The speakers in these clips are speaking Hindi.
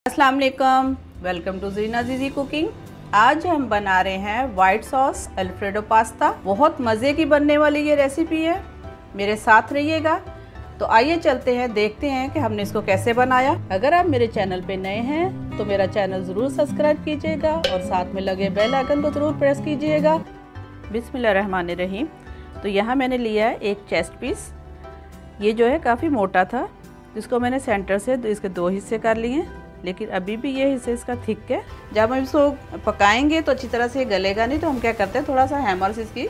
अस्सलाम वालेकुम, वेलकम टू ज़ीना ज़ीज़ी कुकिंग। आज हम बना रहे हैं वाइट सॉस अल्फ्रेडो पास्ता। बहुत मज़े की बनने वाली ये रेसिपी है, मेरे साथ रहिएगा। तो आइए चलते हैं, देखते हैं कि हमने इसको कैसे बनाया। अगर आप मेरे चैनल पे नए हैं तो मेरा चैनल ज़रूर सब्सक्राइब कीजिएगा और साथ में लगे बेल आइकन को ज़रूर प्रेस कीजिएगा। बिस्मिल्लाहिर्रहमानिर्रहीम। तो यहाँ मैंने लिया है एक चेस्ट पीस। ये जो है काफ़ी मोटा था, जिसको मैंने सेंटर से इसके दो हिस्से कर लिए, लेकिन अभी भी ये हिस्से इसका थिक है। जब हम इसको पकाएंगे तो अच्छी तरह से ये गलेगा नहीं, तो हम क्या करते हैं, थोड़ा सा हैमर से इसकी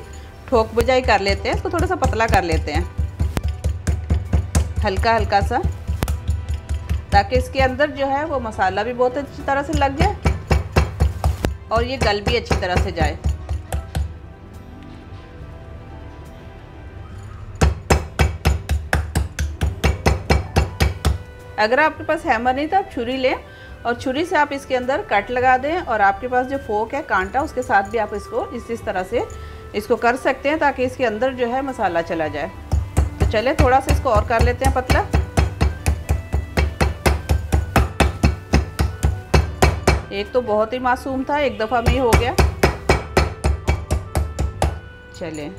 ठोक बुझाई कर लेते हैं, इसको थोड़ा सा पतला कर लेते हैं, हल्का हल्का सा, ताकि इसके अंदर जो है वो मसाला भी बहुत अच्छी तरह से लग जाए और ये गल भी अच्छी तरह से जाए। अगर आपके पास हैमर नहीं तो आप छुरी लें और छुरी से आप इसके अंदर कट लगा दें, और आपके पास जो फोक है कांटा, उसके साथ भी आप इसको इस तरह से इसको कर सकते हैं, ताकि इसके अंदर जो है मसाला चला जाए। तो चले थोड़ा सा इसको और कर लेते हैं पतला। एक तो बहुत ही मासूम था, एक दफ़ा में ही हो गया। चलें,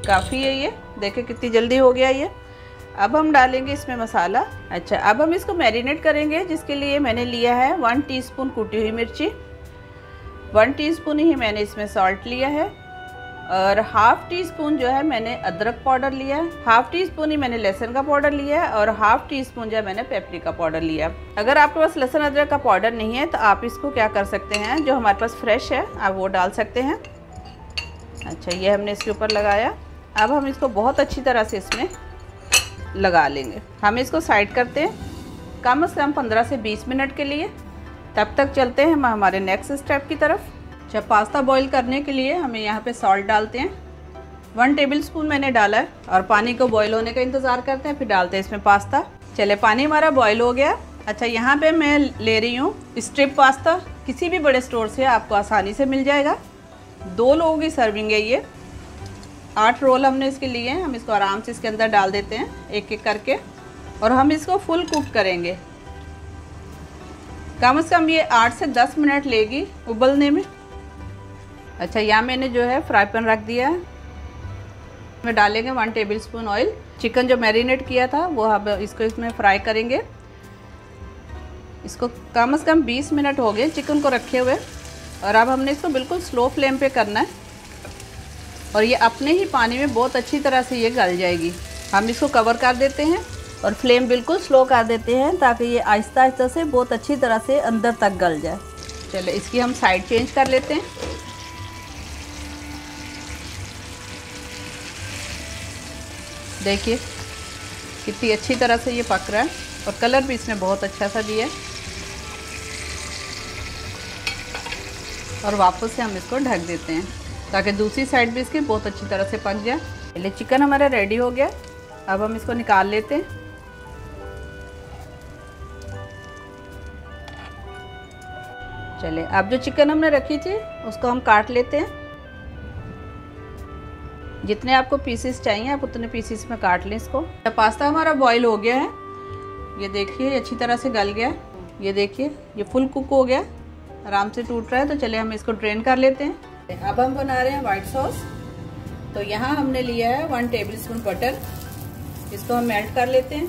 काफ़ी है ये, देखें कितनी जल्दी हो गया ये। अब हम डालेंगे इसमें मसाला। अच्छा, अब हम इसको मैरिनेट करेंगे, जिसके लिए मैंने लिया है 1 टीस्पून कुटी हुई मिर्ची, 1 टीस्पून ही मैंने इसमें सॉल्ट लिया है, और हाफ़ टी स्पून जो है मैंने अदरक पाउडर लिया है, हाफ़ टी स्पून ही मैंने लहसुन का पाउडर लिया है, और हाफ़ टी स्पून जो है मैंने पेपरिका पाउडर लिया है। अगर आपके पास लहसुन अदरक का पाउडर नहीं है तो आप इसको क्या कर सकते हैं, जो हमारे पास फ्रेश है आप वो डाल सकते हैं। अच्छा, ये हमने इसके ऊपर लगाया। अब हम इसको बहुत अच्छी तरह से इसमें लगा लेंगे। हम इसको साइड करते हैं कम से कम 15 से 20 मिनट के लिए। तब तक चलते हैं हम हमारे नेक्स्ट स्टेप की तरफ। जब पास्ता बॉईल करने के लिए हमें यहाँ पे सॉल्ट डालते हैं, 1 टेबलस्पून मैंने डाला है, और पानी को बॉईल होने का इंतज़ार करते हैं, फिर डालते हैं इसमें पास्ता। चले, पानी हमारा बॉईल हो गया। अच्छा, यहाँ पे मैं ले रही हूँ स्ट्रिप पास्ता, किसी भी बड़े स्टोर से आपको आसानी से मिल जाएगा। 2 लोगों की सर्विंग है ये, 8 रोल हमने इसके लिए हैं। हम इसको आराम से इसके अंदर डाल देते हैं एक एक करके, और हम इसको फुल कुक करेंगे। कम से कम ये 8 से 10 मिनट लेगी उबलने में। अच्छा, यहाँ मैंने जो है फ्राई पैन रख दिया है, इसमें डालेंगे 1 टेबलस्पून ऑयल। चिकन जो मैरिनेट किया था वो हम इसको इसमें फ्राई करेंगे। इसको कम से कम 20 मिनट हो गए चिकन को रखे हुए, और अब हमने इसको बिल्कुल स्लो फ्लेम पे करना है, और ये अपने ही पानी में बहुत अच्छी तरह से ये गल जाएगी। हम इसको कवर कर देते हैं और फ्लेम बिल्कुल स्लो कर देते हैं, ताकि ये आहिस्ता आहिस्ता से बहुत अच्छी तरह से अंदर तक गल जाए। चलो, इसकी हम साइड चेंज कर लेते हैं। देखिए कितनी अच्छी तरह से ये पक रहा है, और कलर भी इसने बहुत अच्छा सा दिया है। और वापस से हम इसको ढक देते हैं, ताकि दूसरी साइड भी इसकी बहुत अच्छी तरह से पक जाए। पहले चिकन हमारा रेडी हो गया, अब हम इसको निकाल लेते हैं। चले, अब जो चिकन हमने रखी थी उसको हम काट लेते हैं। जितने आपको पीसेस चाहिए आप उतने पीसेस में काट लें इसको। पास्ता हमारा बॉईल हो गया है, ये देखिए अच्छी तरह से गल गया। ये देखिए ये फुल कुक हो गया, आराम से टूट रहा है। तो चले हम इसको ड्रेन कर लेते हैं। अब हम बना रहे हैं वाइट सॉस। तो यहाँ हमने लिया है 1 टेबलस्पून बटर, इसको हम मेल्ट कर लेते हैं।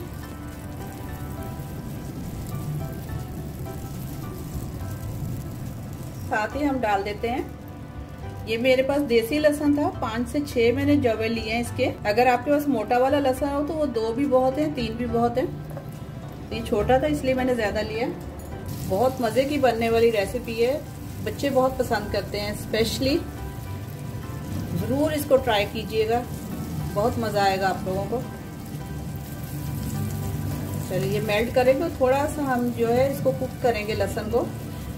साथ ही हम डाल देते हैं, ये मेरे पास देसी लहसुन था, 5 से 6 मैंने जवे लिए हैं इसके। अगर आपके पास मोटा वाला लहसुन हो तो वो 2 भी बहुत है, 3 भी बहुत है। तो ये छोटा था इसलिए मैंने ज्यादा लिया। बहुत मजे की बनने वाली रेसिपी है, बच्चे बहुत पसंद करते हैं स्पेशली। ज़रूर इसको ट्राई कीजिएगा, बहुत मज़ा आएगा आप लोगों को। चलिए, ये मेल्ट करेंगे, थोड़ा सा हम जो है इसको कुक करेंगे लहसुन को,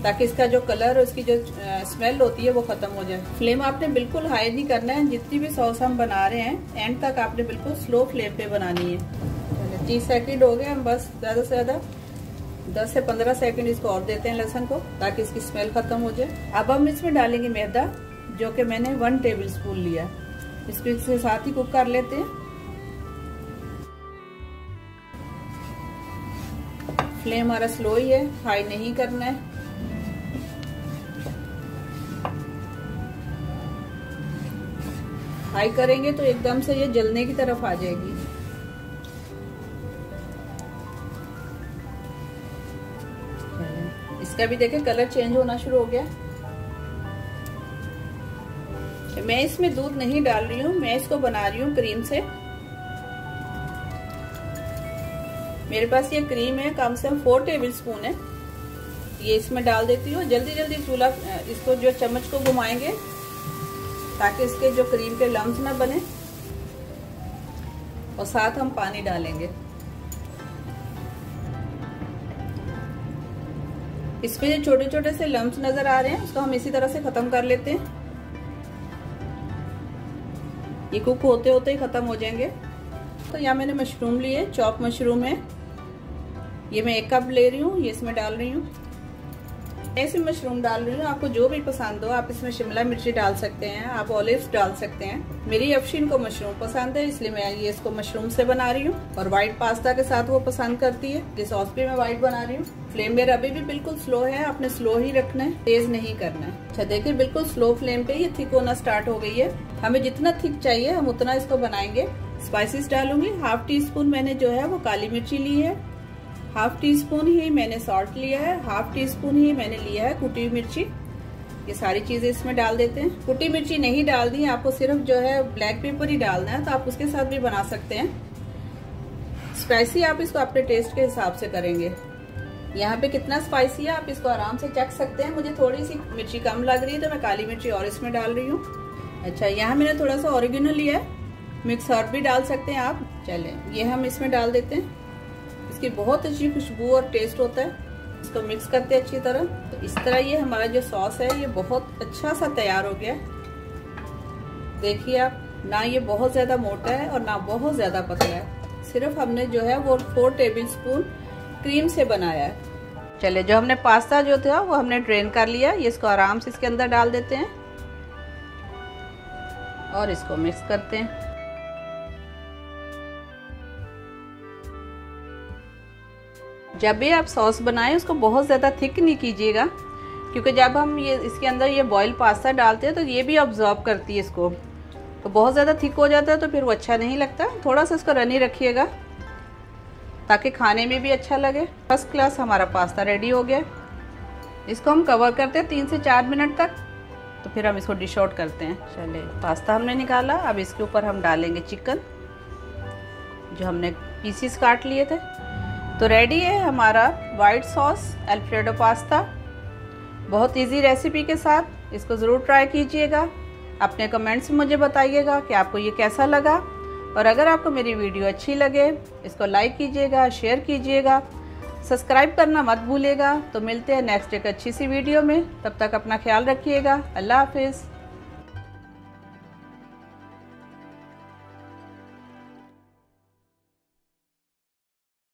ताकि इसका जो कलर और इसकी जो स्मेल होती है वो ख़त्म हो जाए। फ्लेम आपने बिल्कुल हाई नहीं करना है। जितनी भी सॉस हम बना रहे हैं एंड तक आपने बिल्कुल स्लो फ्लेम पे बनानी है। चलिए, 30 सेकेंड हो गए, हम बस ज़्यादा से ज़्यादा 10 से 15 सेकंड इसको और देते हैं लहसुन को, ताकि इसकी स्मेल खत्म हो जाए। अब हम इसमें डालेंगे मैदा, जो कि मैंने 1 टेबलस्पून लिया। इसको इसके साथ ही कुक कर लेते हैं। फ्लेम हमारा स्लो ही है, हाई नहीं करना है। हाई करेंगे तो एकदम से ये जलने की तरफ आ जाएगी। इसका भी देखें कलर चेंज होना शुरू हो गया। मैं इसमें दूध नहीं डाल रही हूँ, मैं इसको बना रही हूँ क्रीम से। मेरे पास ये क्रीम है, कम से कम 4 टेबल स्पून है। ये इसमें डाल देती हूँ। जल्दी जल्दी चूल्हा इसको जो चम्मच को घुमाएंगे ताकि इसके जो क्रीम के लम्स ना बने। और साथ हम पानी डालेंगे। इसमें जो छोटे छोटे से लम्स नजर आ रहे हैं उसको हम इसी तरह से खत्म कर लेते हैं। ये कुक होते होते ही खत्म हो जाएंगे। तो यहाँ मैंने मशरूम लिए, चॉप मशरूम है। ये मैं 1 कप ले रही हूँ, ये इसमें डाल रही हूँ। ऐसे मशरूम डाल रही हूँ, आपको जो भी पसंद हो। आप इसमें शिमला मिर्ची डाल सकते हैं, आप ऑलिव्स डाल सकते हैं। मेरी अफशीन को मशरूम पसंद है, इसलिए मैं ये इसको मशरूम से बना रही हूँ। और व्हाइट पास्ता के साथ वो पसंद करती है। ये सॉस भी मैं व्हाइट बना रही हूँ। फ्लेम मेरा अभी भी बिल्कुल स्लो है, आपने स्लो ही रखना है, तेज नहीं करना है। अच्छा देखिए, बिल्कुल स्लो फ्लेम पे ये थिक होना स्टार्ट हो गई है। हमें जितना थिक चाहिए हम उतना इसको बनाएंगे। स्पाइसेस डालूंगी। 1/2 टीस्पून मैंने जो है वो काली मिर्ची ली है, 1/2 टीस्पून ही मैंने सॉल्ट लिया है, 1/2 टीस्पून ही मैंने लिया है कुटी हुई मिर्ची। ये सारी चीजें इसमें डाल देते हैं। कुटी मिर्ची नहीं डालनी है, आपको सिर्फ जो है ब्लैक पेपर ही डालना है, तो आप उसके साथ भी बना सकते हैं। स्पाइसी आप इसको अपने टेस्ट के हिसाब से करेंगे। यहाँ पे कितना स्पाइसी है आप इसको आराम से चख सकते हैं। मुझे थोड़ी सी मिर्ची कम लग रही है तो मैं काली मिर्ची और इसमें डाल रही हूँ। अच्छा, यहाँ मैंने थोड़ा सा ऑरिगेनो लिया है, मिक्स हर्ब भी डाल सकते हैं आप। चले ये हम इसमें डाल देते हैं। इसकी बहुत अच्छी खुशबू और टेस्ट होता है। इसको मिक्स करते हैं अच्छी तरह। तो इस तरह ये हमारा जो सॉस है ये बहुत अच्छा सा तैयार हो गया। देखिए आप, ना ये बहुत ज्यादा मोटा है और ना बहुत ज्यादा पतला है। सिर्फ हमने जो है वो 4 टेबल स्पून क्रीम से बनाया है। चले, जो हमने पास्ता जो था वो हमने ड्रेन कर लिया। ये इसको आराम से इसके अंदर डाल देते हैं और इसको मिक्स करते हैं। जब भी आप सॉस बनाएं उसको बहुत ज़्यादा थिक नहीं कीजिएगा, क्योंकि जब हम ये इसके अंदर ये बॉयल पास्ता डालते हैं तो ये भी ऑब्जॉर्ब करती है इसको। तो बहुत ज़्यादा थिक हो जाता है तो फिर वो अच्छा नहीं लगता। थोड़ा सा इसको रनी रखिएगा ताकि खाने में भी अच्छा लगे। फर्स्ट क्लास हमारा पास्ता रेडी हो गया। इसको हम कवर करते हैं 3 से 4 मिनट तक, तो फिर हम इसको डिश आउट करते हैं। चलिए, पास्ता हमने निकाला। अब इसके ऊपर हम डालेंगे चिकन जो हमने पीसीस काट लिए थे। तो रेडी है हमारा वाइट सॉस अल्फ्रेडो पास्ता। बहुत इजी रेसिपी के साथ इसको ज़रूर ट्राई कीजिएगा। अपने कमेंट्स में मुझे बताइएगा कि आपको ये कैसा लगा। और अगर आपको मेरी वीडियो अच्छी लगे इसको लाइक कीजिएगा, शेयर कीजिएगा, सब्सक्राइब करना मत भूलिएगा। तो मिलते हैं नेक्स्ट एक अच्छी सी वीडियो में। तब तक अपना ख्याल रखिएगा। अल्लाह हाफिज़।